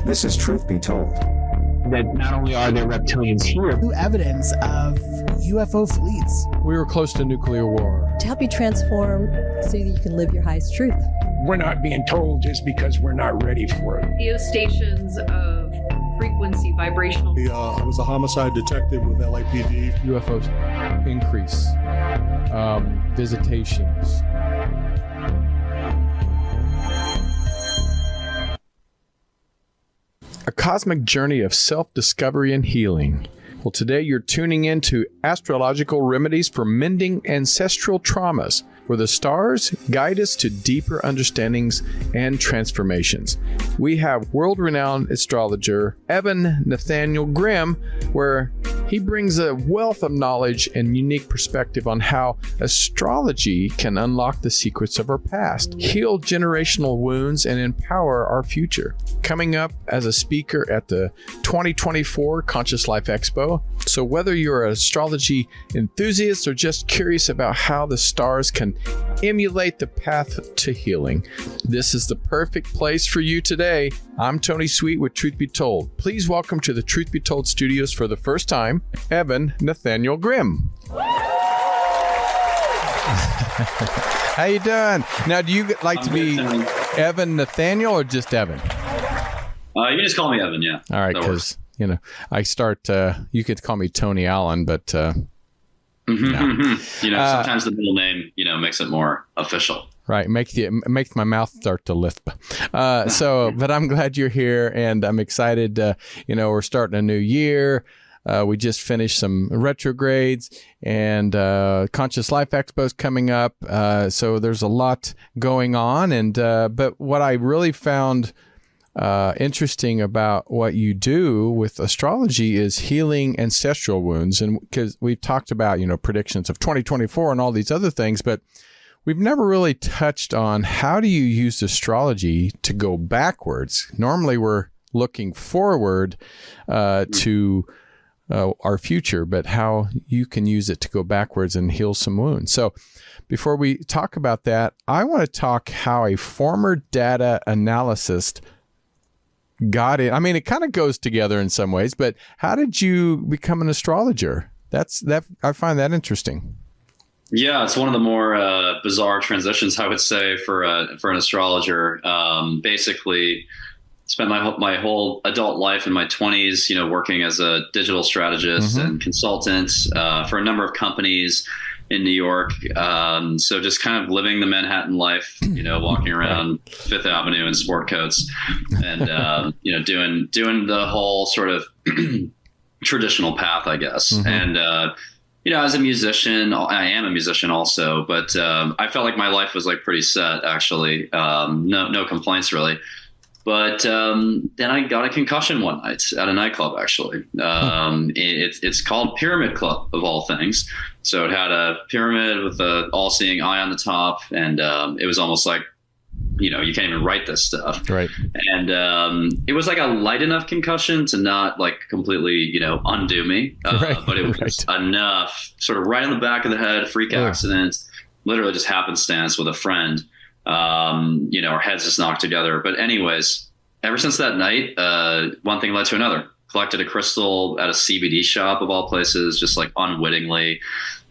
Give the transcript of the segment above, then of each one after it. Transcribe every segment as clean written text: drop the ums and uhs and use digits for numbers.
This is Truth Be Told. That not only are there reptilians here, new evidence of UFO fleets. We were close to nuclear war. To help you transform so that you can live your highest truth. We're not being told just because we're not ready for it. Geostations of frequency, vibrational. I was a homicide detective with LAPD. UFOs increase. Visitations. A cosmic journey of self-discovery and healing. Well, today you're tuning in to Astrological Remedies for Mending Ancestral Traumas, where the stars guide us to deeper understandings and transformations. We have world-renowned astrologer Evan Nathaniel Grimm, where he brings a wealth of knowledge and unique perspective on how astrology can unlock the secrets of our past, heal generational wounds, and empower our future. Coming up as a speaker at the 2024 Conscious Life Expo. So whether you're an astrology enthusiast or just curious about how the stars can emulate the path to healing, this is the perfect place for you today. I'm Tony Sweet with Truth Be Told. Please welcome to the Truth Be Told studios for the first time, Evan Nathaniel Grimm. How you doing? Now, do you like to be Evan Nathaniel or just Evan? You can just call me Evan, yeah. All right, because, I start, you could call me Tony Allen, but... No. Sometimes the middle name, makes it more official. Right. Makes my mouth start to lisp. But I'm glad you're here and I'm excited. We're starting a new year. We just finished some retrogrades and Conscious Life Expo's coming up. So there's a lot going on. And but what I really found interesting about what you do with astrology is healing ancestral wounds. And because we've talked about, predictions of 2024 and all these other things, but we've never really touched on how do you use astrology to go backwards. Normally we're looking forward to our future, but how you can use it to go backwards and heal some wounds. So before we talk about that, I want to talk how a former data analyst got it. I mean, it kind of goes together in some ways, but how did you become an astrologer? I find that interesting. Yeah, it's one of the more bizarre transitions, I would say, for an astrologer. Basically, spent my whole adult life in my 20s, working as a digital strategist and consultant for a number of companies in New York. So just kind of living the Manhattan life, walking around Fifth Avenue in sport coats and, doing the whole sort of traditional path, I guess. And, as a musician, I am a musician also, but I felt like my life was pretty set, actually. No complaints really. But then I got a concussion one night at a nightclub, actually. It's called Pyramid Club, of all things. So it had a pyramid with an all-seeing eye on the top, and it was almost like, you can't even write this stuff. Right. And it was like a light enough concussion to not completely, undo me. But it was enough, sort of right on the back of the head, freak accident, literally just happenstance with a friend. Our heads just knocked together. But anyways, ever since that night, one thing led to another. Collected a crystal at a CBD shop of all places, just unwittingly.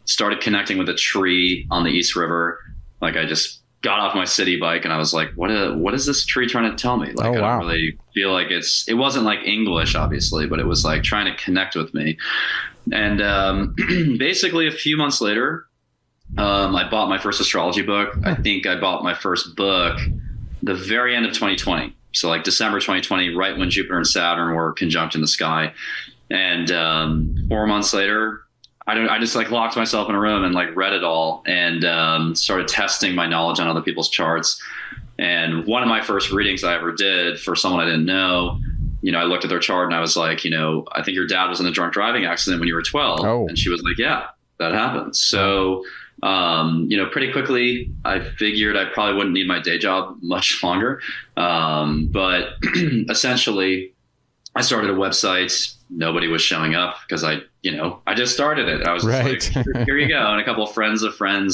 Started connecting with a tree on the East River. I just got off my city bike and I was like, what is this tree trying to tell me? I don't really feel like it wasn't English, obviously, but it was trying to connect with me. And basically a few months later, I bought my first astrology book. I think I bought my first book the very end of 2020. So December 2020, right when Jupiter and Saturn were conjunct in the sky. And 4 months later, I just locked myself in a room and read it all and started testing my knowledge on other people's charts. And one of my first readings I ever did for someone I didn't know, I looked at their chart and I was like, I think your dad was in a drunk driving accident when you were 12. Oh. And she was like, yeah, that happened. So pretty quickly, I figured I probably wouldn't need my day job much longer. But essentially, I started a website. Nobody was showing up because I just started it. I was just here you go. And a couple of friends,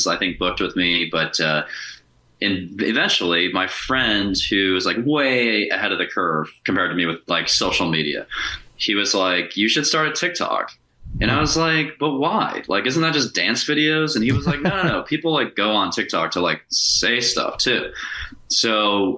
I think, booked with me. But and eventually my friend, who was like way ahead of the curve compared to me with like social media, he was like, you should start a TikTok. And I was like, but why? Like, isn't that just dance videos? And he was like, no. People like go on TikTok to like say stuff too. So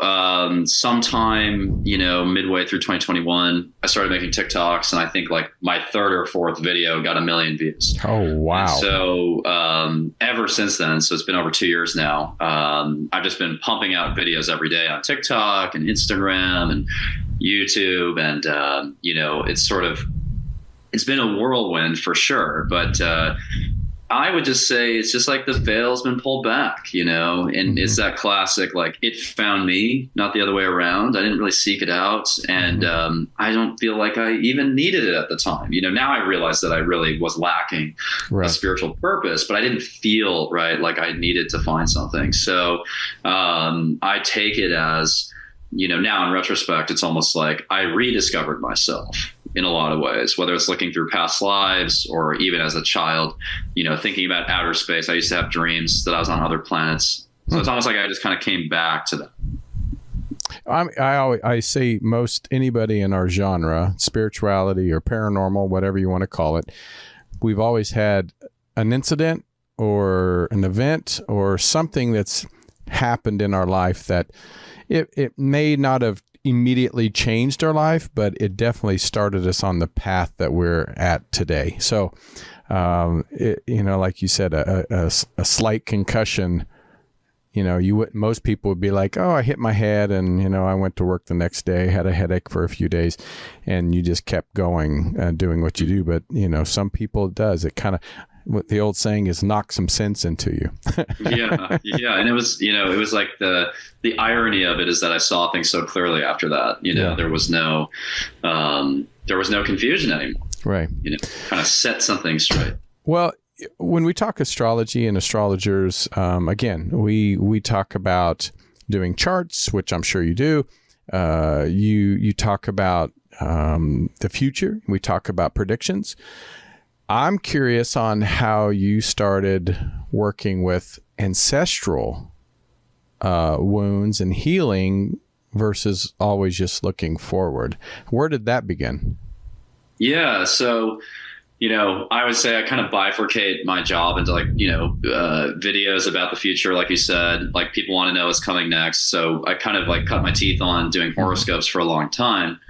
sometime, midway through 2021, I started making TikToks, and I think like my third or fourth video got 1 million views. Oh, wow. And so ever since then, so it's been over 2 years now, I've just been pumping out videos every day on TikTok and Instagram and YouTube. And, it's been a whirlwind for sure. But I would just say it's just like the veil's been pulled back, and it's that classic, like it found me, not the other way around. I didn't really seek it out. And I don't feel like I even needed it at the time. Now I realize that I really was lacking a spiritual purpose, but I didn't feel like I needed to find something. So I take it as, now in retrospect, it's almost like I rediscovered myself in a lot of ways, whether it's looking through past lives or even as a child, thinking about outer space. I used to have dreams that I was on other planets. So it's almost like I just kind of came back to that. I say most anybody in our genre, spirituality or paranormal, whatever you want to call it, we've always had an incident or an event or something that's happened in our life that it may not have immediately changed our life, but it definitely started us on the path that we're at today. So, like you said, a slight concussion, most people would be like, oh, I hit my head and, I went to work the next day, had a headache for a few days, and you just kept going, doing what you do. But, some people it does. It kind of, what the old saying is, knock some sense into you. Yeah. And it was, it was like the irony of it is that I saw things so clearly after that, there was no confusion anymore. Right. Kind of set something straight. Well, when we talk astrology and astrologers, again, we talk about doing charts, which I'm sure you do. You talk about the future. We talk about predictions. I'm curious on how you started working with ancestral wounds and healing versus always just looking forward. Where did that begin? Yeah, so I would say I kind of bifurcate my job into videos about the future, like you said, like people want to know what's coming next. So I kind of cut my teeth on doing horoscopes for a long time.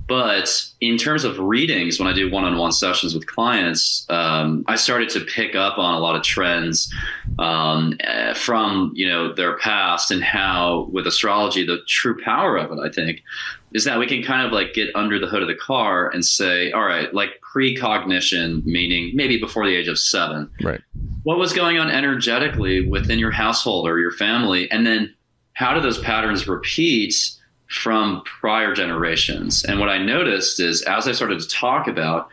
But in terms of readings, when I do one-on-one sessions with clients, I started to pick up on a lot of trends from, their past, and how with astrology, the true power of it, I think, is that we can kind of get under the hood of the car and say, all right, precognition, meaning maybe before the age of 7, right? What was going on energetically within your household or your family? And then how do those patterns repeat from prior generations? And what I noticed is, as I started to talk about,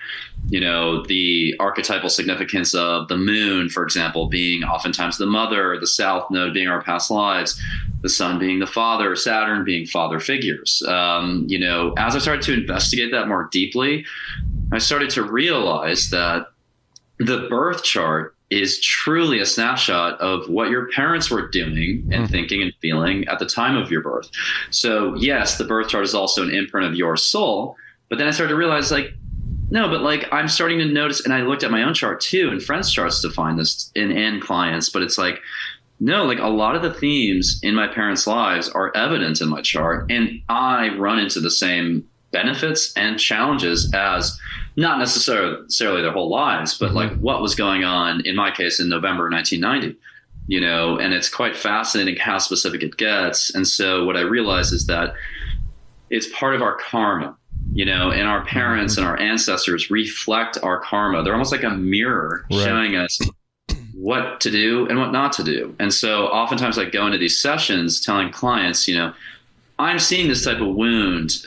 the archetypal significance of the moon, for example, being oftentimes the mother, the south node being our past lives, the sun being the father, Saturn being father figures. As I started to investigate that more deeply, I started to realize that the birth chart is truly a snapshot of what your parents were doing and thinking and feeling at the time of your birth. So yes, the birth chart is also an imprint of your soul. But then I started to realize no, but I'm starting to notice, and I looked at my own chart too, and friends' charts to find this in clients, but it's no, a lot of the themes in my parents' lives are evident in my chart, and I run into the same benefits and challenges as not necessarily their whole lives, but what was going on in my case in November 1990, and it's quite fascinating how specific it gets. And so what I realize is that it's part of our karma, and our parents and our ancestors reflect our karma. They're almost like a mirror showing us what to do and what not to do. And so oftentimes I go into these sessions telling clients, I'm seeing this type of wound,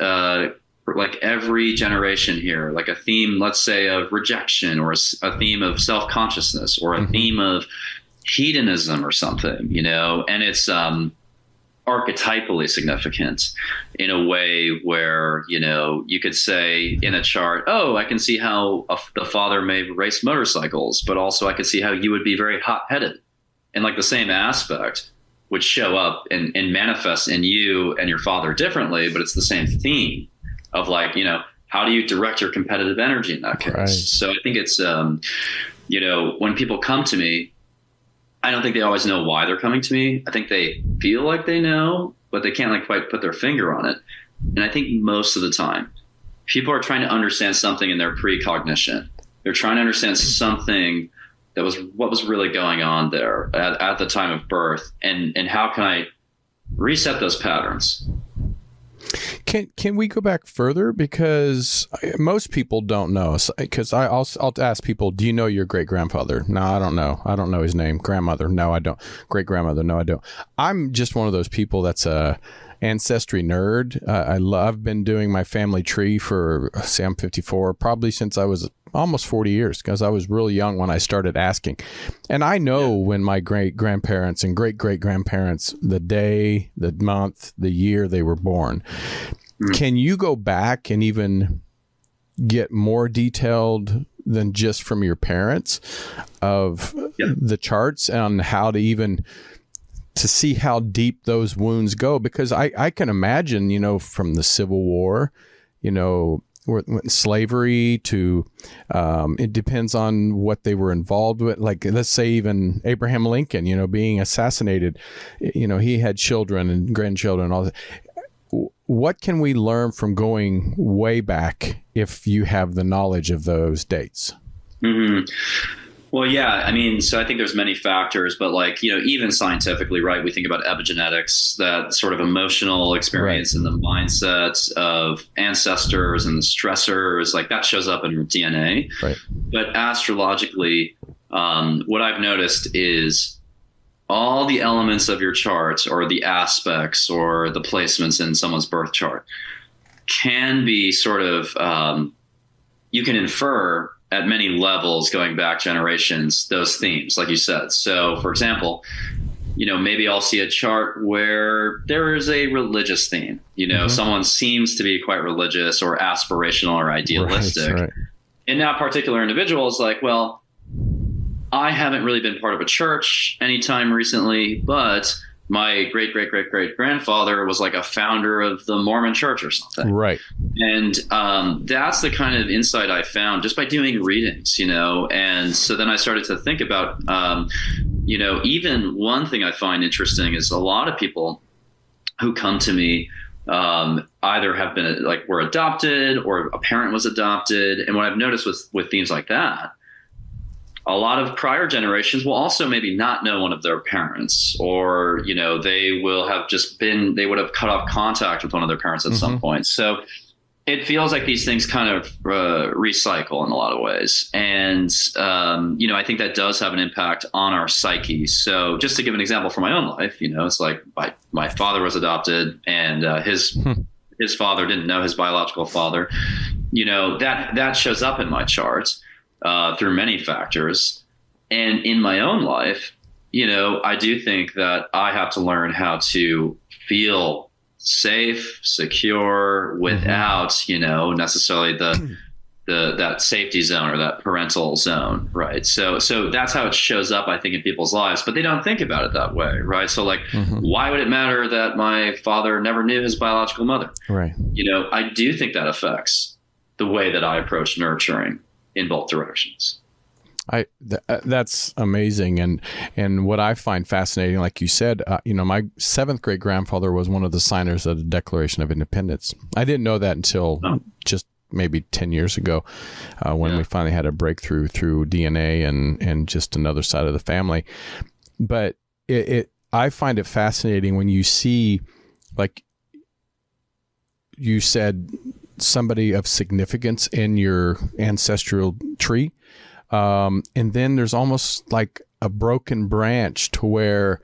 every generation here, a theme, let's say, of rejection, or a theme of self-consciousness, or a theme of hedonism or something, and it's archetypally significant in a way where, you could say in a chart, oh, I can see how the father may race motorcycles, but also I could see how you would be very hot-headed in the same aspect. would show up and manifest in you and your father differently, but it's the same theme of like, you know, how do you direct your competitive energy in that case? Right. So I think it's, you know, when people come to me, I don't think they always know why they're coming to me. I think they feel like they know, but they can't like quite put their finger on it. And I think most of the time people are trying to understand something in their precognition. They're trying to understand something that was what was really going on there at the time of birth, and how can I reset those patterns? Can we go back further, because most people don't know? Because I'll ask people, do you know your great grandfather? No, I don't know. I don't know his name. Grandmother? No, I don't. Great grandmother? No, I don't. I'm just one of those people that's a ancestry nerd. I've been doing my family tree for, say, I'm 54, probably since I was almost 40 years, because I was really young when I started asking. And I know when my great grandparents and great great grandparents, the day, the month, the year they were born. Can you go back and even get more detailed than just from your parents of the charts on how to even to see how deep those wounds go? Because I can imagine, you know, from the Civil War, you know, slavery to it depends on what they were involved with. Like, let's say even Abraham Lincoln, you know, being assassinated, you know, he had children and grandchildren and all that. What can we learn from going way back if you have the knowledge of those dates? Mm-hmm. Well, yeah, I mean, so I think there's many factors, but like, you know, even scientifically, right, we think about epigenetics, that sort of emotional experience and the mindset of ancestors and the stressors, like that shows up in your DNA. Right. But astrologically, what I've noticed is all the elements of your chart, or the aspects or the placements in someone's birth chart, can be sort of, you can infer at many levels going back generations, those themes, like you said. So for example, you know, maybe I'll see a chart where there is a religious theme, you know, someone seems to be quite religious or aspirational or idealistic. Right. And that particular individual is like, well, I haven't really been part of a church anytime recently, but my great, great, great, great grandfather was like a founder of the Mormon church or something. Right. And that's the kind of insight I found just by doing readings, you know. And so then I started to think about, you know, even one thing I find interesting is a lot of people who come to me either have been like were adopted or a parent was adopted. And what I've noticed with themes like that, a lot of prior generations will also maybe not know one of their parents, or, you know, they will have just been, they would have cut off contact with one of their parents at some point. So it feels like these things kind of recycle in a lot of ways. And, you know, I think that does have an impact on our psyche. So just to give an example from my own life, you know, it's like my father was adopted, and his father didn't know his biological father. You know, that shows up in my charts. Through many factors. And in my own life, you know, I do think that I have to learn how to feel safe, secure, without, you know, necessarily that safety zone or that parental zone, right? So that's how it shows up, I think, in people's lives, but they don't think about it that way, right? So like, why would it matter that my father never knew his biological mother? Right. You know, I do think that affects the way that I approach nurturing in both directions. That's amazing. And what I find fascinating, like you said, you know, my seventh great grandfather was one of the signers of the Declaration of Independence. I didn't know that until just maybe 10 years ago, when we finally had a breakthrough through DNA and just another side of the family. But I find it fascinating when you see, like you said, somebody of significance in your ancestral tree. And then there's almost like a broken branch to where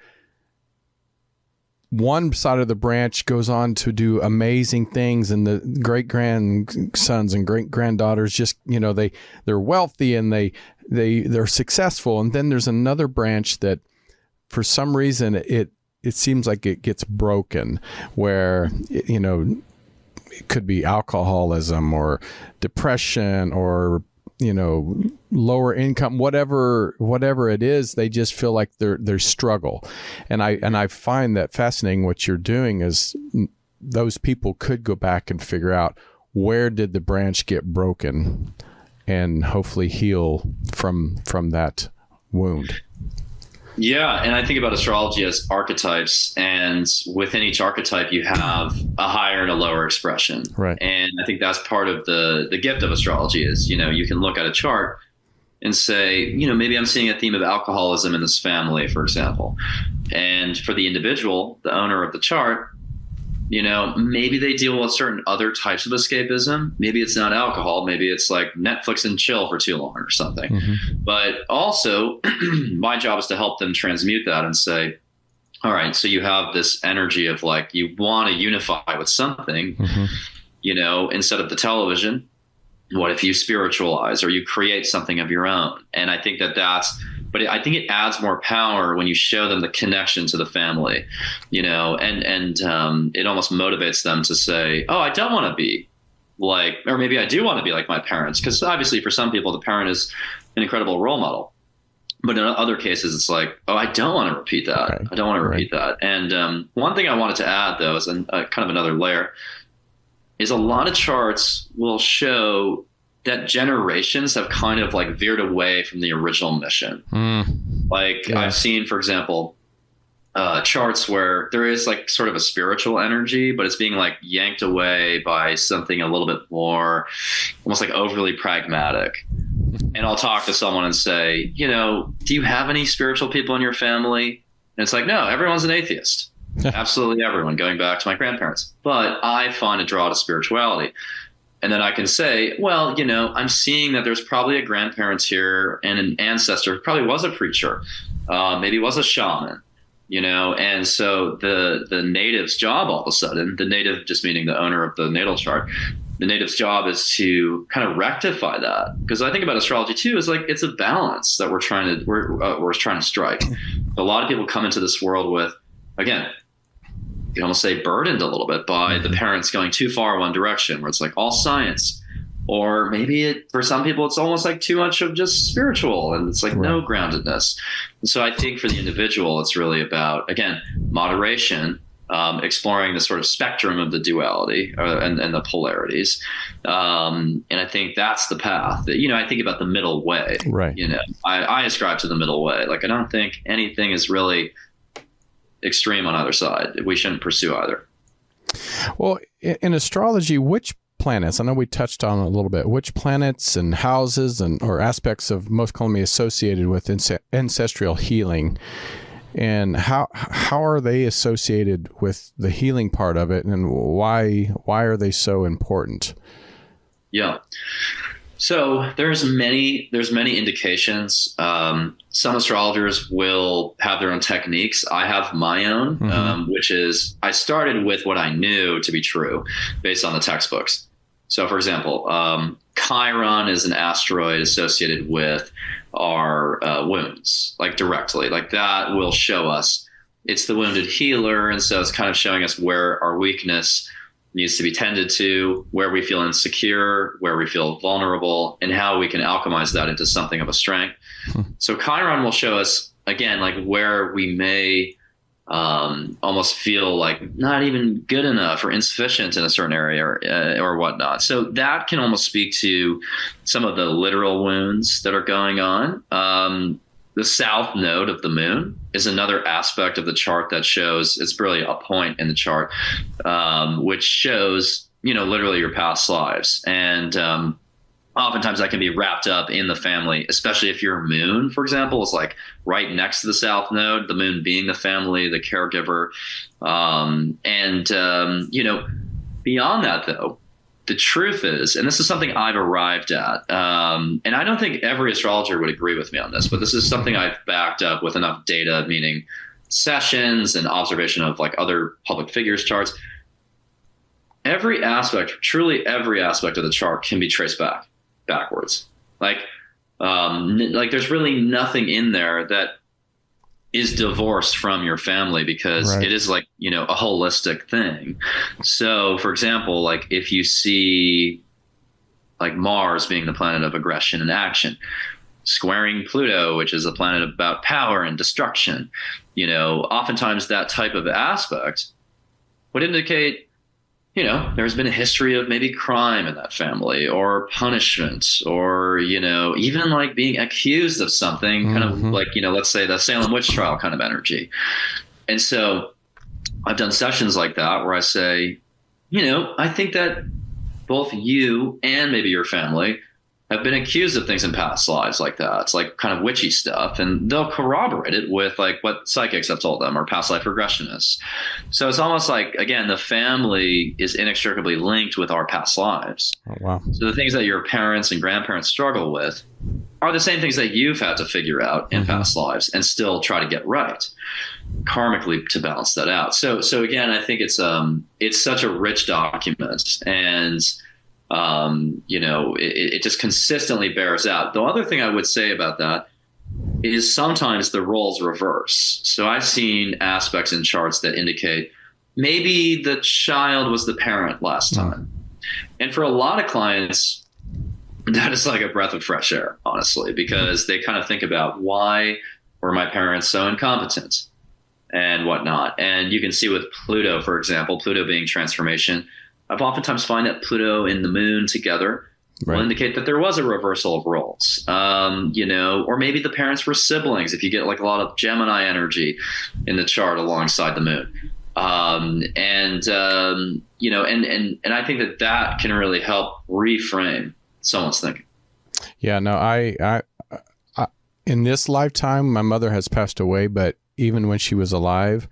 one side of the branch goes on to do amazing things, and the great grandsons and great granddaughters just, you know, they're wealthy and they're successful. And then there's another branch that for some reason it seems like it gets broken, where, you know, it could be alcoholism or depression or lower income, whatever it is, they just feel like they're struggle. And I find that fascinating. What you're doing is those people could go back and figure out where did the branch get broken and hopefully heal from that wound. Yeah, and I think about astrology as archetypes, and within each archetype you have a higher and a lower expression. Right. And I think that's part of the gift of astrology is, you can look at a chart and say, maybe I'm seeing a theme of alcoholism in this family, for example. And for the individual, the owner of the chart, maybe they deal with certain other types of escapism. Maybe it's not alcohol. Maybe it's like Netflix and chill for too long or something. Mm-hmm. But also, my job is to help them transmute that and say, all right, so you have this energy of like you want to unify with something, mm-hmm. Instead of the television. What if you spiritualize or you create something of your own? And I think but I think it adds more power when you show them the connection to the family, and it almost motivates them to say, oh, I don't want to be like, or maybe I do want to be like my parents. Because obviously for some people, the parent is an incredible role model. But in other cases, it's like, oh, I don't want to repeat that. Right. I don't want to repeat that. And one thing I wanted to add, though, is kind of another layer, is a lot of charts will show that generations have kind of like veered away from the original mission. I've seen, for example, charts where there is like sort of a spiritual energy, but it's being like yanked away by something a little bit more almost like overly pragmatic. And I'll talk to someone and say, do you have any spiritual people in your family? And it's like, no, everyone's an atheist. Absolutely everyone, going back to my grandparents. But I find a draw to spirituality. And then I can say, well, I'm seeing that there's probably a grandparents here and an ancestor who probably was a preacher, maybe was a shaman, and so the native's job all of a sudden, the native just meaning the owner of the natal chart, the native's job is to kind of rectify that. Because I think about astrology too, is like it's a balance that we're trying to strike. A lot of people come into this world with, again, you can almost say burdened a little bit by the parents going too far one direction, where it's like all science, or maybe for some people it's almost like too much of just spiritual, and it's like no groundedness. And so I think for the individual, it's really about, again, moderation, exploring the sort of spectrum of the duality and the polarities. And I think that's the path that, I think about the middle way, right? I ascribe to the middle way. Like, I don't think anything is really extreme on either side. We shouldn't pursue either. Well, in astrology, which planets, I know we touched on it a little bit, which planets and houses or aspects of most commonly associated with ancestral healing, and how are they associated with the healing part of it, and why are they so important? Yeah. So there's many indications. Some astrologers will have their own techniques. I have my own, which is I started with what I knew to be true based on the textbooks. So, for example, Chiron is an asteroid associated with our wounds, like directly. Like that will show us it's the wounded healer. And so it's kind of showing us where our weakness needs to be tended to, where we feel insecure, where we feel vulnerable, and how we can alchemize that into something of a strength. So Chiron will show us, again, like where we may almost feel like not even good enough or insufficient in a certain area or whatnot. So that can almost speak to some of the literal wounds that are going on. The south node of the moon is another aspect of the chart that shows, it's really a point in the chart, which shows, literally your past lives. And oftentimes that can be wrapped up in the family, especially if your moon, for example, is like right next to the south node, the moon being the family, the caregiver. Beyond that, though, the truth is, and this is something I've arrived at, and I don't think every astrologer would agree with me on this, but this is something I've backed up with enough data, meaning sessions and observation of like other public figures' charts. Every aspect, truly every aspect of the chart can be traced backwards. Like there's really nothing in there that is divorced from your family, because it is like, a holistic thing. So for example, like if you see like Mars being the planet of aggression and action, squaring Pluto, which is a planet about power and destruction. Oftentimes that type of aspect would indicate, there's been a history of maybe crime in that family or punishment or, even like being accused of something, kind of like, let's say the Salem witch trial kind of energy. And so I've done sessions like that where I say, I think that both you and maybe your family have been accused of things in past lives like that. It's like kind of witchy stuff. And they'll corroborate it with like what psychics have told them or past life regressionists. So it's almost like, again, the family is inextricably linked with our past lives. Oh, wow. So the things that your parents and grandparents struggle with are the same things that you've had to figure out in past lives and still try to get right karmically to balance that out. So again, I think it's such a rich document, and it just consistently bears out. The other thing I would say about that is sometimes the roles reverse. So I've seen aspects in charts that indicate maybe the child was the parent last time. And for a lot of clients, that is like a breath of fresh air, honestly, because they kind of think about, why were my parents so incompetent and whatnot? And you can see with Pluto, for example, Pluto being transformation, I've oftentimes find that Pluto and the moon together will indicate that there was a reversal of roles, or maybe the parents were siblings. If you get like a lot of Gemini energy in the chart alongside the moon, and I think that can really help reframe someone's thinking. Yeah, no, I in this lifetime, my mother has passed away, but even when she was alive,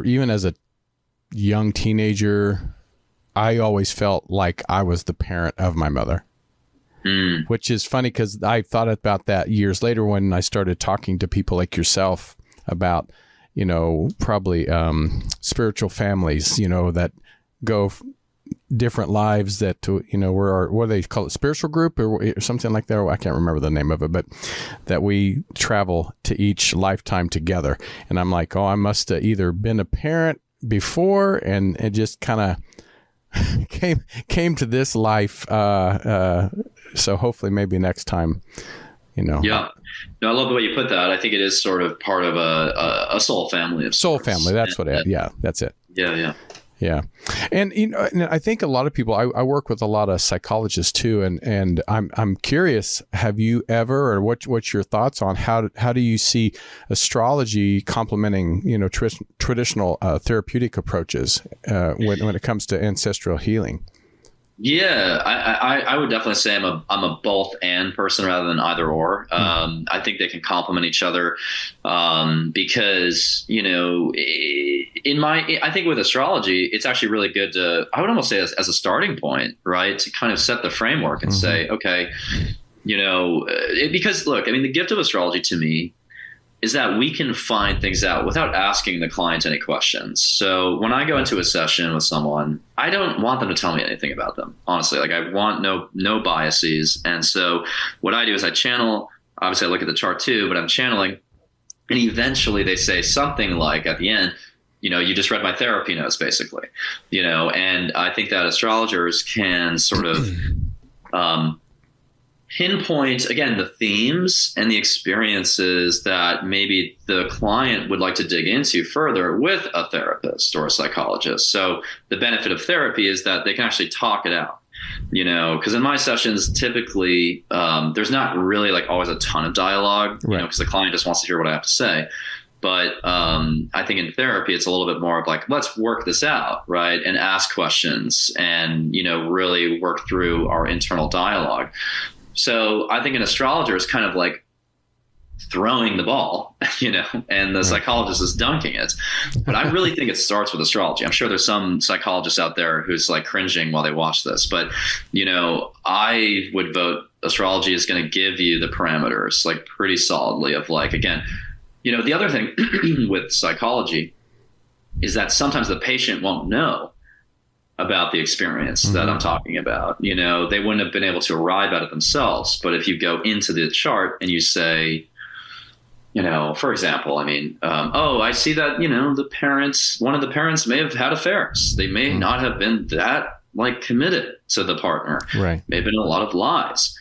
even as a young teenager, I always felt like I was the parent of my mother, which is funny because I thought about that years later when I started talking to people like yourself about, probably spiritual families, that go different lives that, what do they call it? Spiritual group or something like that. I can't remember the name of it, but that we travel to each lifetime together. And I'm like, I must have either been a parent before and it just kind of came to this life. So hopefully maybe next time, Yeah. No, I love the way you put that. I think it is sort of part of a soul family. Soul family. That's that's it. Yeah. Yeah. And, I think a lot of people, I work with a lot of psychologists too. And I'm curious, have you ever, or what's your thoughts on how do you see astrology complementing, traditional therapeutic approaches when it comes to ancestral healing? Yeah, I would definitely say I'm a both and person rather than either or. I think they can complement each other because, I think with astrology, it's actually really good to, I would almost say as a starting point, right, to kind of set the framework and say, okay, because look, the gift of astrology to me is that we can find things out without asking the client any questions. So when I go into a session with someone, I don't want them to tell me anything about them, honestly. Like I want no biases. And so what I do is I channel, obviously I look at the chart too, but I'm channeling, and eventually they say something like at the end, you just read my therapy notes basically, and I think that astrologers can sort of, pinpoint, again, the themes and the experiences that maybe the client would like to dig into further with a therapist or a psychologist. So the benefit of therapy is that they can actually talk it out, because in my sessions, typically, there's not really like always a ton of dialogue, because the client just wants to hear what I have to say. But I think in therapy, it's a little bit more of like, let's work this out, right? And ask questions and, really work through our internal dialogue. So I think an astrologer is kind of like throwing the ball, and the psychologist is dunking it. But I really think it starts with astrology. I'm sure there's some psychologists out there who's like cringing while they watch this. But, I would vote astrology is going to give you the parameters like pretty solidly of like, again, the other thing with psychology is that sometimes the patient won't know about the experience that I'm talking about. They wouldn't have been able to arrive at it themselves. But if you go into the chart and you say, for example, I see that, one of the parents may have had affairs. They may not have been that like committed to the partner. Right. May have been a lot of lies,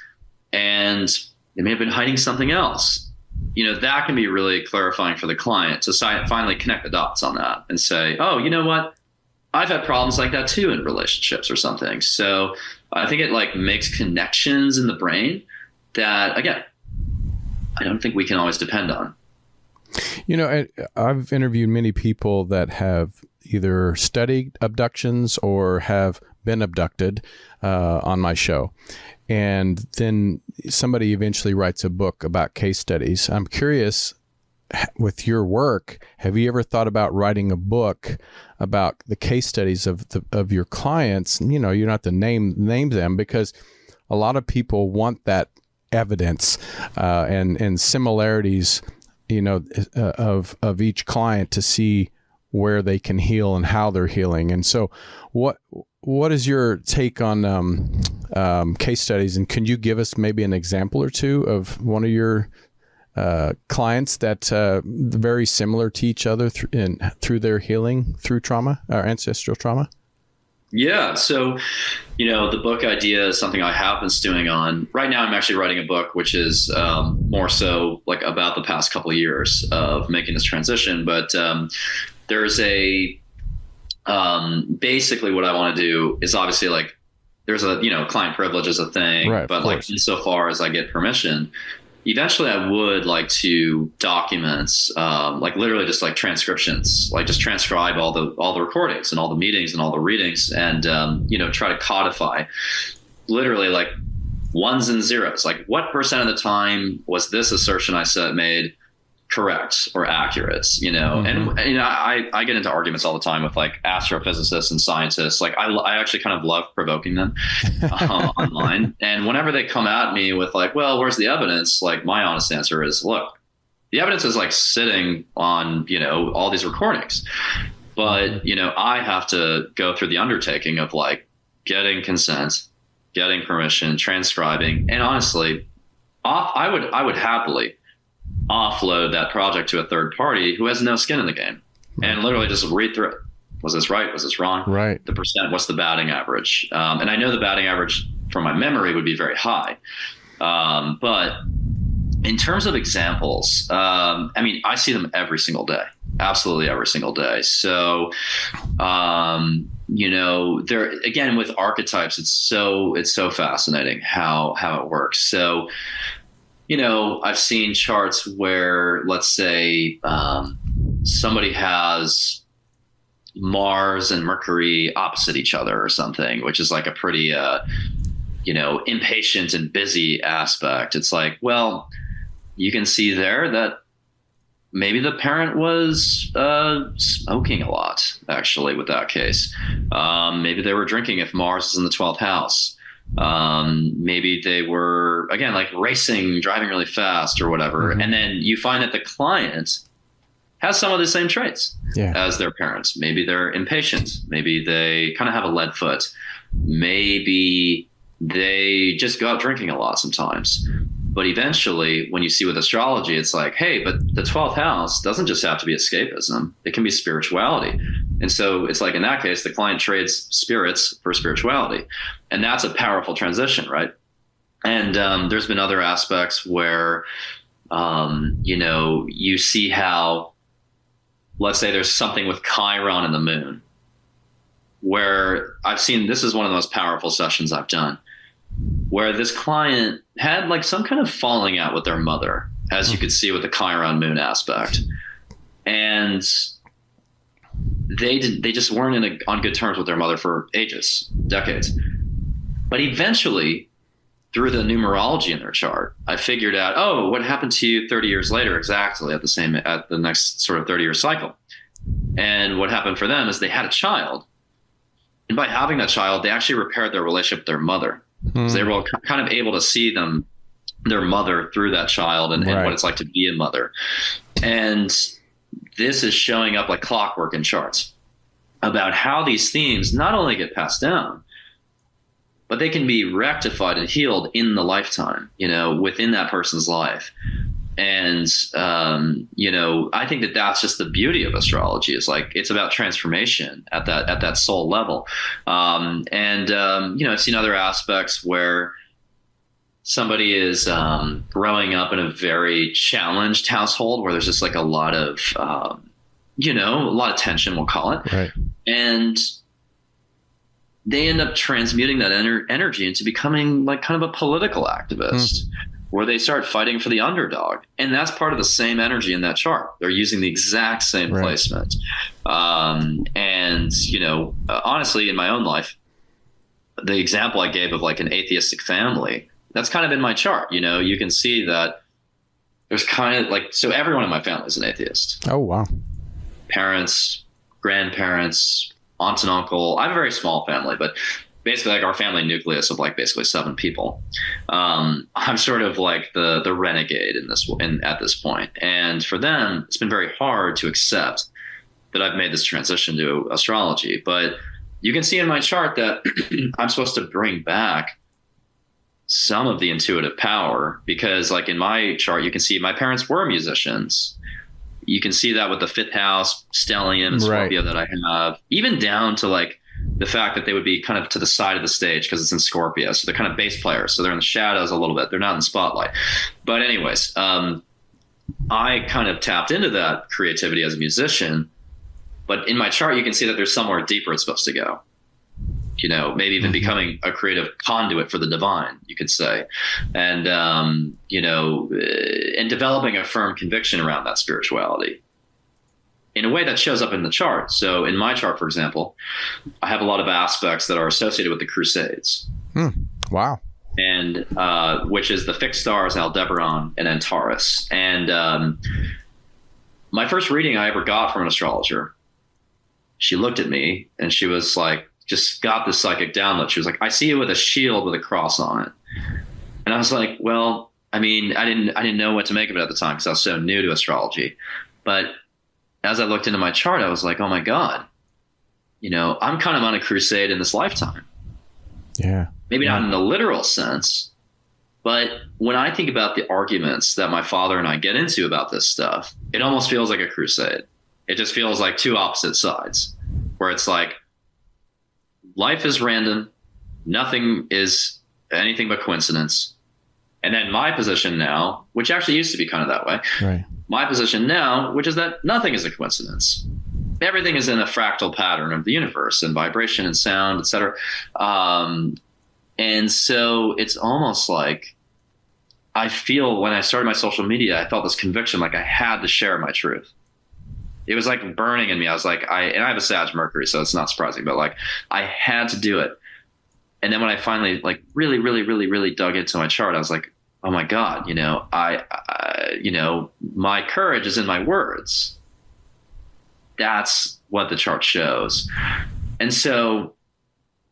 and they may have been hiding something else. That can be really clarifying for the client to finally connect the dots on that and say, oh, you know what? I've had problems like that too in relationships or something. So I think it like makes connections in the brain that, again, I don't think we can always depend on. I've interviewed many people that have either studied abductions or have been abducted on my show. And then somebody eventually writes a book about case studies. I'm curious, with your work, have you ever thought about writing a book about the case studies of your clients? You don't have to name them, because a lot of people want that evidence and similarities, of each client to see where they can heal and how they're healing. And so, what is your take on case studies? And can you give us maybe an example or two of one of your clients that very similar to each other through their healing through trauma or ancestral trauma? Yeah. So, the book idea is something I have been stewing on. Right now, I'm actually writing a book, which is more so like about the past couple of years of making this transition. But there's basically what I want to do is obviously like, there's a, client privilege is a thing, right, but like insofar as I get permission, eventually I would like to document, like literally just like transcriptions, like just transcribe all the recordings and all the meetings and all the readings and, try to codify literally like ones and zeros, like what percent of the time was this assertion I made correct or accurate, mm-hmm. and I get into arguments all the time with like astrophysicists and scientists. Like I actually kind of love provoking them online. And whenever they come at me with like, well, where's the evidence? Like my honest answer is, look, the evidence is like sitting on, all these recordings, but, I have to go through the undertaking of like getting consent, getting permission, transcribing. And honestly, I would happily offload that project to a third party who has no skin in the game and literally just read through it. Was this right? Was this wrong? Right. The percent, what's the batting average? And I know the batting average from my memory would be very high. But in terms of examples, I see them every single day, absolutely every single day. So, there again with archetypes, it's so fascinating how it works. So, I've seen charts where, let's say, somebody has Mars and Mercury opposite each other or something, which is like a pretty, impatient and busy aspect. It's like, well, you can see there that maybe the parent was smoking a lot, actually, with that case. Maybe they were drinking if Mars is in the 12th house. Maybe they were, again, like racing, driving really fast or whatever. Mm-hmm. And then you find that the client has some of the same traits as their parents. Maybe they're impatient. Maybe they kind of have a lead foot. Maybe they just go out drinking a lot sometimes. But eventually, when you see with astrology, it's like, hey, but the 12th house doesn't just have to be escapism. It can be spirituality. And so it's like, in that case, the client trades spirits for spirituality. And that's a powerful transition, right? And there's been other aspects where, you see how, let's say there's something with Chiron and the moon, where I've seen, this is one of the most powerful sessions I've done, where this client had like some kind of falling out with their mother, as you could see with the Chiron moon aspect. And they just weren't on good terms with their mother for ages, decades. But eventually, through the numerology in their chart, I figured out, oh, what happened to you 30 years later, exactly at the next sort of 30-year cycle. And what happened for them is they had a child. And by having that child, they actually repaired their relationship with their mother. So they were kind of able to see their mother through that child and what it's like to be a mother. And this is showing up like clockwork in charts about how these themes not only get passed down, but they can be rectified and healed in the lifetime, within that person's life. And, I think that that's just the beauty of astrology, is like, it's about transformation at that soul level. I've seen other aspects where somebody is growing up in a very challenged household where there's just like a lot of tension, we'll call it. Right. And they end up transmuting that energy into becoming like kind of a political activist, where they start fighting for the underdog. And that's part of the same energy in that chart. They're using the exact same placement. Honestly, in my own life, the example I gave of like an atheistic family, that's kind of in my chart. You can see that there's kind of like, so everyone in my family is an atheist. Oh, wow. Parents, grandparents, aunt and uncle. I have a very small family, but basically like our family nucleus of like basically 7 people. I'm sort of like the renegade at this point. And for them, it's been very hard to accept that I've made this transition to astrology. But you can see in my chart that I'm supposed to bring back some of the intuitive power, because like in my chart, you can see my parents were musicians. You can see that with the 5th house stellium and Scorpio that I have, even down to like the fact that they would be kind of to the side of the stage because it's in Scorpio. So they're kind of bass players. So they're in the shadows a little bit. They're not in the spotlight. But anyways, I kind of tapped into that creativity as a musician. But in my chart, you can see that there's somewhere deeper it's supposed to go. Maybe even becoming a creative conduit for the divine, you could say. And, and developing a firm conviction around that spirituality in a way that shows up in the chart. So in my chart, for example, I have a lot of aspects that are associated with the Crusades. Wow. And which is the fixed stars, Aldebaran and Antares. And my first reading I ever got from an astrologer, she looked at me and she was like, just got this psychic download. She was like, I see you with a shield with a cross on it. And I was like, well, I mean, I didn't know what to make of it at the time because I was so new to astrology. But as I looked into my chart, I was like, oh my God, I'm kind of on a crusade in this lifetime. Yeah. Maybe not in the literal sense, but when I think about the arguments that my father and I get into about this stuff, it almost feels like a crusade. It just feels like two opposite sides, where it's like, life is random. Nothing is anything but coincidence. And then my position now, which actually used to be kind of that way. Right. My position now, which is that nothing is a coincidence. Everything is in a fractal pattern of the universe and vibration and sound, et cetera. And so it's almost like I feel when I started my social media, I felt this conviction like I had to share my truth. It was like burning in me. I was like, I have a Sag Mercury, so it's not surprising, but like I had to do it. And then when I finally like really, really, really, really dug into my chart, I was like, oh my God, my courage is in my words. That's what the chart shows. And so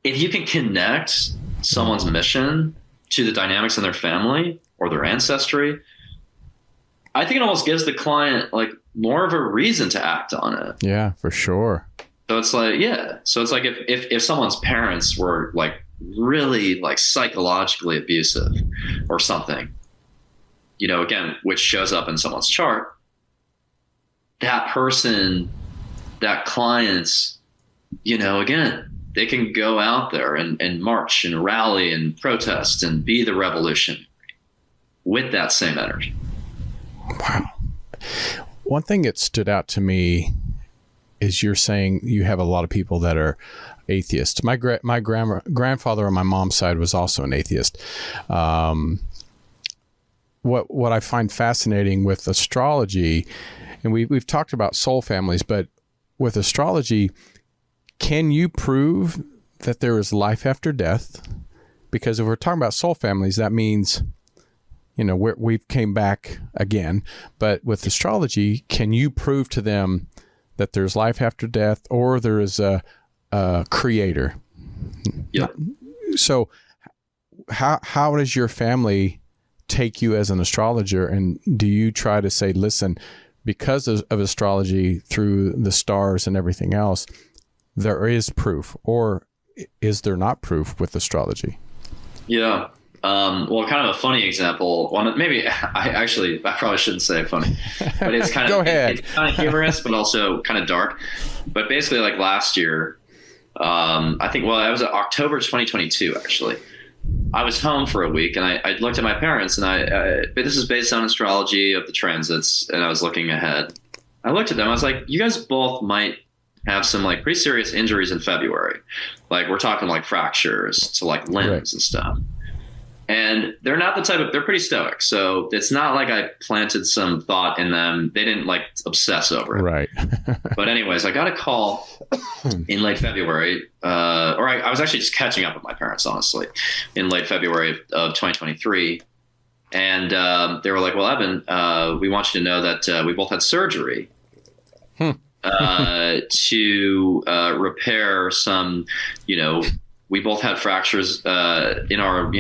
if you can connect someone's mission to the dynamics in their family or their ancestry, I think it almost gives the client like more of a reason to act on it. Yeah, for sure. So it's like, yeah. So it's like if someone's parents were like really like psychologically abusive or something, again, which shows up in someone's chart, that person, that client's, again, they can go out there and march and rally and protest and be the revolution with that same energy. Wow. One thing that stood out to me is you're saying you have a lot of people that are atheists. My grandfather on my mom's side was also an atheist. What I find fascinating with astrology, and we've talked about soul families, but with astrology, can you prove that there is life after death? Because if we're talking about soul families, that means we've came back again. But with astrology, can you prove to them that there's life after death, or there is a creator? Yeah. So how does your family take you as an astrologer? And do you try to say, listen, because of astrology through the stars and everything else, there is proof, or is there not proof with astrology? Yeah. Well, kind of a funny example. One, maybe I probably shouldn't say funny, but it's kind of Go ahead. It's kind of humorous, but also kind of dark. But basically, like last year, I think. Well, it was October 2022 actually. I was home for a week, and I looked at my parents, and but this is based on astrology of the transits, and I was looking ahead. I looked at them. I was like, you guys both might have some like pretty serious injuries in February. Like we're talking like fractures to like limbs and stuff. And they're not the type of, they're pretty stoic. So it's not like I planted some thought in them. They didn't like obsess over it. Right. But anyways, I got a call in late February, or I was actually just catching up with my parents, honestly, in late February of 2023. And they were like, well, Evan, we want you to know that we both had surgery to repair some, we both had fractures in our,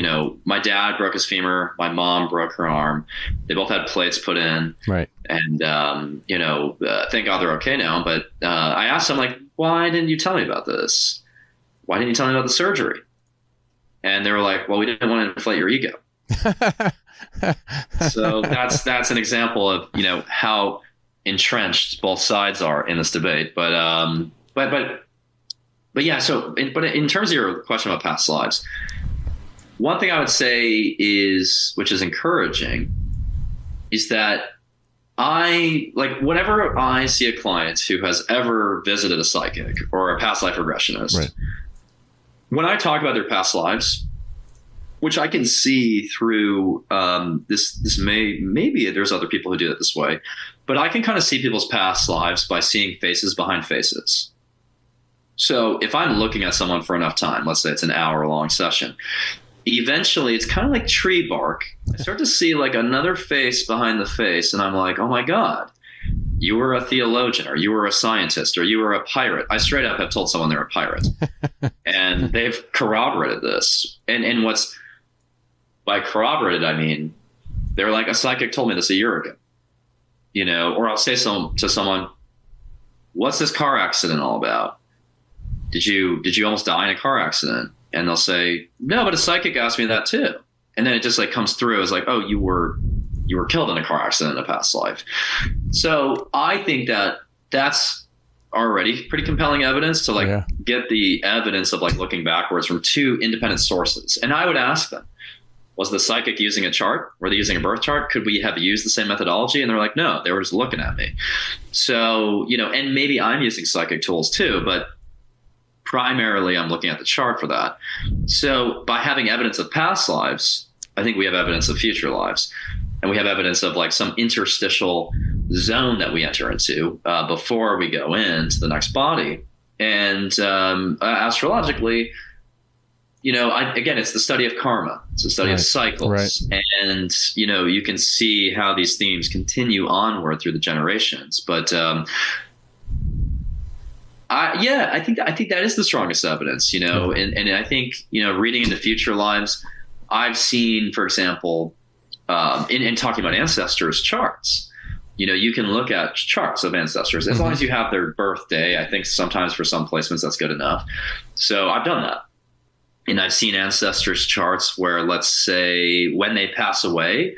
my dad broke his femur, my mom broke her arm. They both had plates put in. Right. And, thank God they're okay now. But I asked them, like, why didn't you tell me about this? Why didn't you tell me about the surgery? And they were like, well, we didn't want to inflate your ego. So that's an example of, how entrenched both sides are in this debate. But yeah, but in terms of your question about past lives, one thing I would say which is encouraging, is that whenever I see a client who has ever visited a psychic or a past life regressionist, right, when I talk about their past lives, which I can see through maybe there's other people who do it this way, but I can kind of see people's past lives by seeing faces behind faces. So if I'm looking at someone for enough time, let's say it's an hour-long session, eventually it's kind of like tree bark. I start to see like another face behind the face, and I'm like, oh my God, you were a theologian, or you were a scientist, or you were a pirate. I straight up have told someone they're a pirate. And they've corroborated this. And what's by corroborated, I mean, they're like, a psychic told me this a year ago. Or I'll say to someone, what's this car accident all about? Did you almost die in a car accident? And they'll say, no, but a psychic asked me that too. And then it just like comes through as like, oh, you were killed in a car accident in a past life. So I think that that's already pretty compelling evidence to get the evidence of like looking backwards from two independent sources. And I would ask them, was the psychic using a chart? Were they using a birth chart? Could we have used the same methodology? And they're like, no, they were just looking at me. So, and maybe I'm using psychic tools too, but primarily I'm looking at the chart for that. So by having evidence of past lives, I think we have evidence of future lives. And we have evidence of like some interstitial zone that we enter into before we go into the next body. And astrologically, again, it's the study of karma. It's the study of cycles. Right. And, you can see how these themes continue onward through the generations. But I think that is the strongest evidence, and I think, reading into future lives, I've seen, for example, in talking about ancestors' charts, you can look at charts of ancestors as long as you have their birthday. I think sometimes for some placements that's good enough. So I've done that. And I've seen ancestors' charts where, let's say, when they pass away,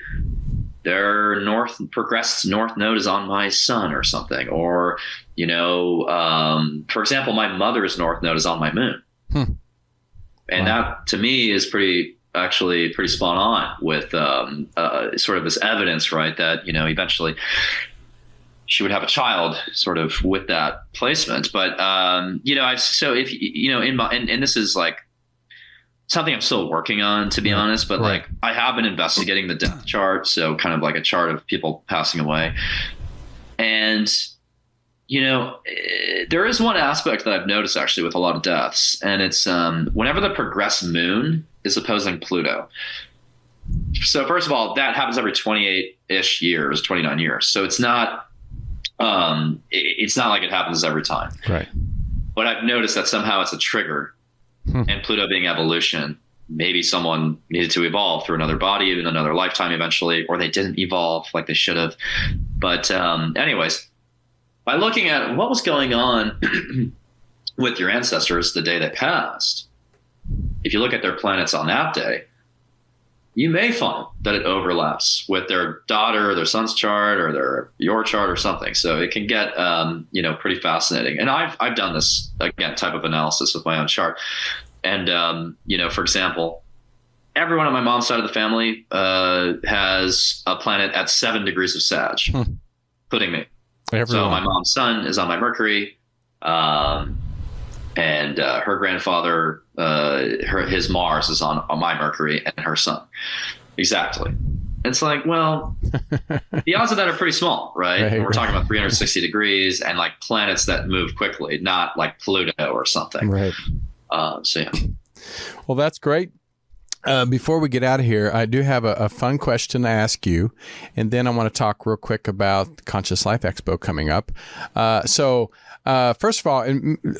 their progressed north node is on my sun or something. Or, for example, my mother's north node is on my moon. And that, to me, is pretty spot on with sort of this evidence, right, that, eventually she would have a child sort of with that placement. But, so if, and this is like, something I'm still working on, to be honest, but like I have been investigating the death chart. So kind of like a chart of people passing away. And, there is one aspect that I've noticed actually with a lot of deaths. And it's whenever the progressed moon is opposing Pluto. So first of all, that happens every 28-ish years, 29 years. So it's not like it happens every time. Right. But I've noticed that somehow it's a trigger. And Pluto being evolution, maybe someone needed to evolve through another body in another lifetime eventually, or they didn't evolve like they should have. But anyways, by looking at what was going on with your ancestors the day they passed, if you look at their planets on that day, you may find that it overlaps with their daughter or their son's chart or your chart or something. So it can get, pretty fascinating. And I've done this, again, type of analysis with my own chart. And, for example, everyone on my mom's side of the family has a planet at 7 degrees of Sag, including me. Everyone. So my mom's son is on my Mercury, and her grandfather, his Mars is on my Mercury, and her sun. Exactly. It's like, well, the odds of that are pretty small, right? Right, we're talking about 360 degrees and like planets that move quickly, not like Pluto or something. Right. So yeah. Well, that's great. Before we get out of here, I do have a fun question to ask you, and then I want to talk real quick about the Conscious Life Expo coming up. First of all,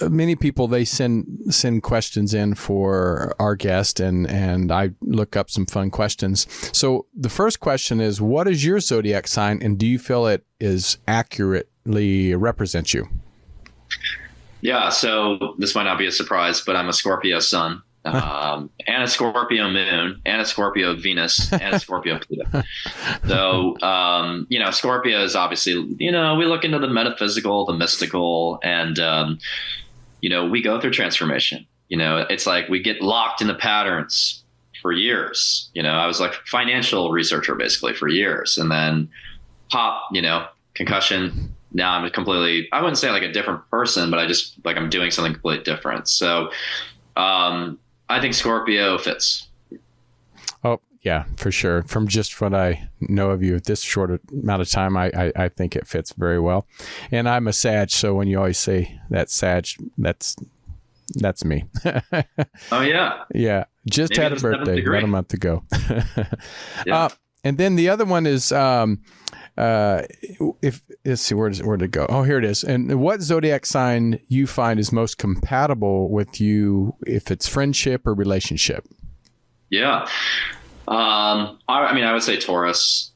many people, they send questions in for our guest, and I look up some fun questions. So the first question is, what is your zodiac sign, and do you feel it is accurately represents you? Yeah, so this might not be a surprise, but I'm a Scorpio sun. And a Scorpio moon, and a Scorpio Venus, and a Scorpio Pluto. So, Scorpio is obviously, we look into the metaphysical, the mystical, and, we go through transformation. It's like we get locked in the patterns for years. I was like financial researcher basically for years, and then pop, concussion. Now I'm completely, I wouldn't say like a different person, but I just like I'm doing something completely different. So, I think Scorpio fits. Oh, yeah, for sure. From just what I know of you at this short amount of time, I think it fits very well. And I'm a Sag, so when you always say that Sag, that's me. Oh, yeah. Yeah. Just Maybe had a birthday about a month ago. Yeah. And then the other one is, let's see, where'd it go? Oh, here it is. And what zodiac sign you find is most compatible with you, if it's friendship or relationship? Yeah. I would say Taurus.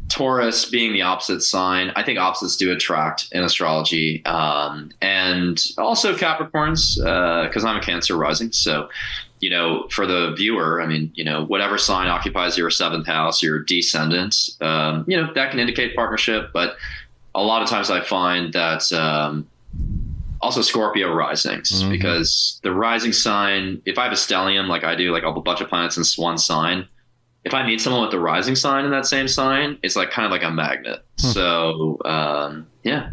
Taurus being the opposite sign. I think opposites do attract in astrology. And also Capricorns, because I'm a Cancer rising. So, for the viewer, whatever sign occupies your 7th house, your descendant, that can indicate partnership. But a lot of times I find that also Scorpio risings, because the rising sign, if I have a stellium, like I do, like a bunch of planets in one sign, if I meet someone with the rising sign in that same sign, it's like kind of like a magnet. So, yeah.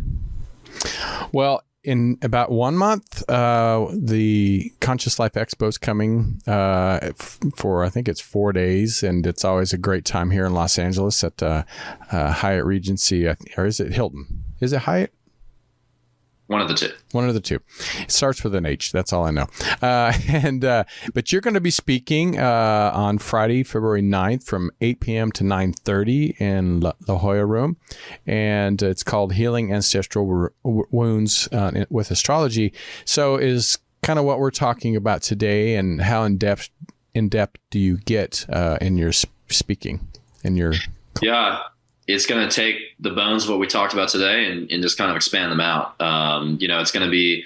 Well, in about 1 month, the Conscious Life Expo is coming for, I think it's 4 days, and it's always a great time here in Los Angeles at Hyatt Regency, or is it Hilton? Is it Hyatt? One of the two. One of the two. It starts with an H. That's all I know. But you're going to be speaking on Friday, February 9th from 8 p.m. to 9:30 in La Jolla Room. And it's called Healing Ancestral Wounds with Astrology. So is kind of what we're talking about today, and how in depth do you get in your speaking? Yeah. It's going to take the bones of what we talked about today and just kind of expand them out. It's going to be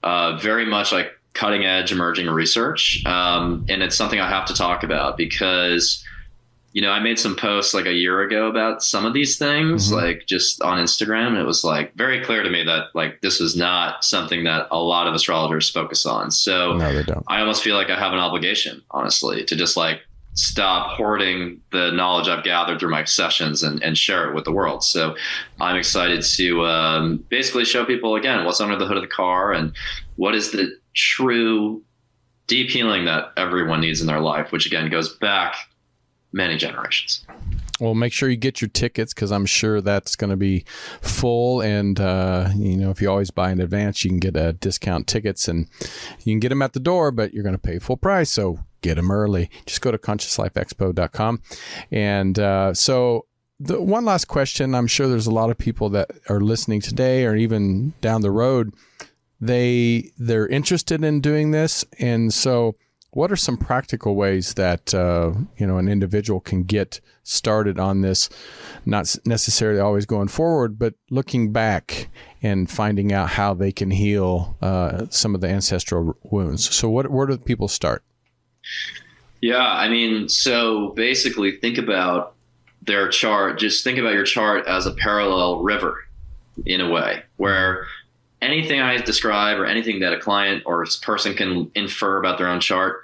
very much like cutting edge emerging research. And it's something I have to talk about because, I made some posts like a year ago about some of these things, like just on Instagram. And it was like very clear to me that like this is not something that a lot of astrologers focus on. So no, they don't. I almost feel like I have an obligation, honestly, to just like stop hoarding the knowledge I've gathered through my sessions and share it with the world. So I'm excited to basically show people again what's under the hood of the car and what is the true deep healing that everyone needs in their life, which again goes back many generations. Well, make sure you get your tickets because I'm sure that's going to be full. And, if you always buy in advance, you can get discount tickets and you can get them at the door, but you're going to pay full price. So get them early. Just go to consciouslifeexpo.com. And so the one last question, I'm sure there's a lot of people that are listening today or even down the road, they're interested in doing this. And so what are some practical ways that, an individual can get started on this, not necessarily always going forward, but looking back and finding out how they can heal some of the ancestral wounds? So where do people start? Yeah, I mean, so basically think about their chart, just think about your chart as a parallel river in a way, where anything I describe or anything that a client or person can infer about their own chart,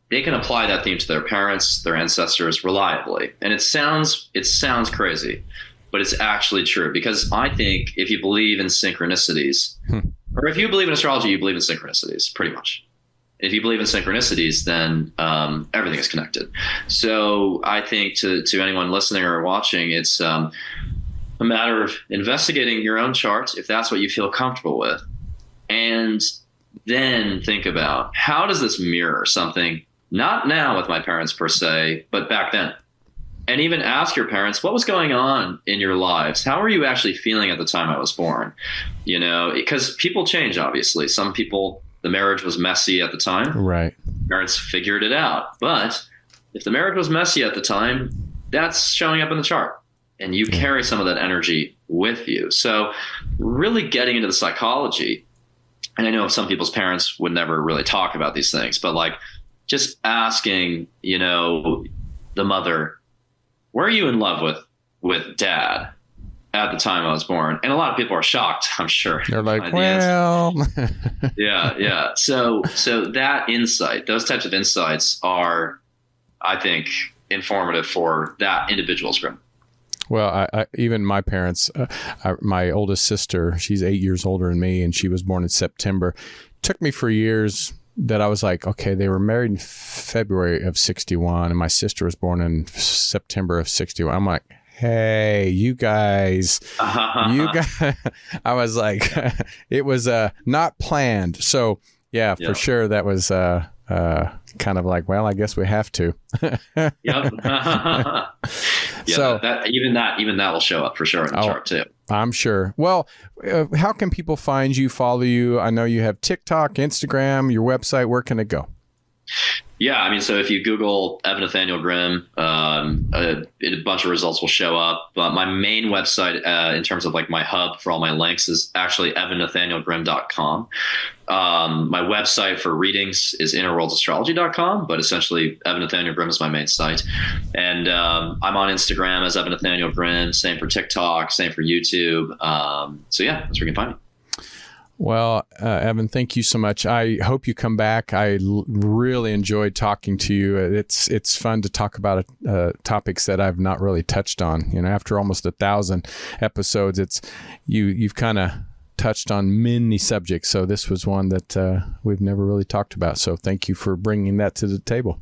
they can apply that theme to their parents, their ancestors reliably. And it sounds crazy, but it's actually true, because I think if you believe in synchronicities, or if you believe in astrology, you believe in synchronicities, pretty much. If you believe in synchronicities, then everything is connected. So I think to anyone listening or watching, it's a matter of investigating your own chart, if that's what you feel comfortable with, and then think about, how does this mirror something, not now with my parents per se, but back then? And even ask your parents, what was going on in your lives? How were you actually feeling at the time I was born? You know, because people change, obviously. Some people, the marriage was messy at the time. Right. Parents figured it out. But if the marriage was messy at the time, that's showing up in the chart. And you carry some of that energy with you. So really getting into the psychology, and I know some people's parents would never really talk about these things, but like just asking, you know, the mother, were you in love with dad at the time I was born? And a lot of people are shocked, I'm sure. They're like, well, yeah. So that insight, those types of insights are, I think, informative for that individual's group. Well, I even my parents, my oldest sister, she's 8 years older than me, and she was born in September. Took me for years that I was like, okay, they were married in February of 61, and my sister was born in September of 61. I'm like, hey, you guys, I was like, it was not planned. So yeah, for sure, that was kind of like, well, I guess we have to. Yep. So even that will show up for sure in the chart too. I'm sure. Well, how can people find you, follow you? I know you have TikTok, Instagram, your website. Where can it go? Yeah, I mean, so if you Google Evan Nathaniel Grimm, a bunch of results will show up. But my main website, in terms of like my hub for all my links, is actually evannathanielgrimm.com. My website for readings is innerworldsastrology.com, but essentially Evan Nathaniel Grimm is my main site. And I'm on Instagram as Evan Nathaniel Grimm, same for TikTok, same for YouTube. So yeah, that's where you can find me. Well, Evan, thank you so much. I hope you come back. I really enjoyed talking to you. It's fun to talk about topics that I've not really touched on. You know, after almost 1,000 episodes, you've kind of touched on many subjects. So this was one that we've never really talked about. So thank you for bringing that to the table.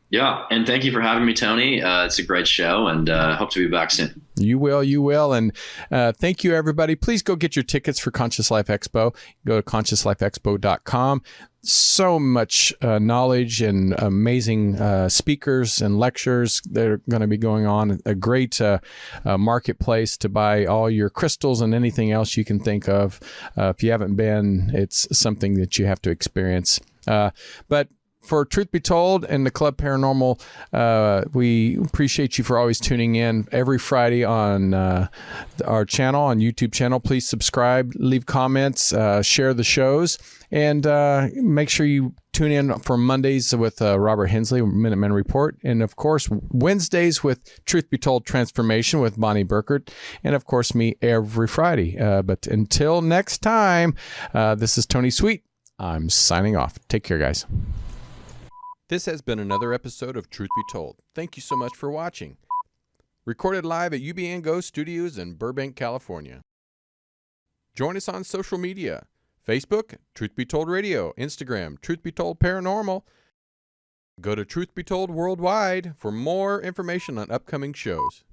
Yeah, and thank you for having me, Tony. It's a great show, and hope to be back soon. You will. And thank you, everybody. Please go get your tickets for Conscious Life Expo. Go to consciouslifeexpo.com. So much knowledge and amazing speakers and lectures that are going to be going on. A great marketplace to buy all your crystals and anything else you can think of. If you haven't been, it's something that you have to experience. But for Truth Be Told and the Club Paranormal, we appreciate you for always tuning in every Friday on our channel, on YouTube channel. Please subscribe, leave comments, share the shows, and make sure you tune in for Mondays with Robert Hensley, Minutemen Report, and of course Wednesdays with Truth Be Told Transformation with Bonnie Burkert, and of course me every Friday. But until next time, this is Tony Sweet. I'm signing off. Take care, guys. This has been another episode of Truth Be Told. Thank you so much for watching. Recorded live at UBN Go Studios in Burbank, California. Join us on social media. Facebook, Truth Be Told Radio. Instagram, Truth Be Told Paranormal. Go to Truth Be Told Worldwide for more information on upcoming shows.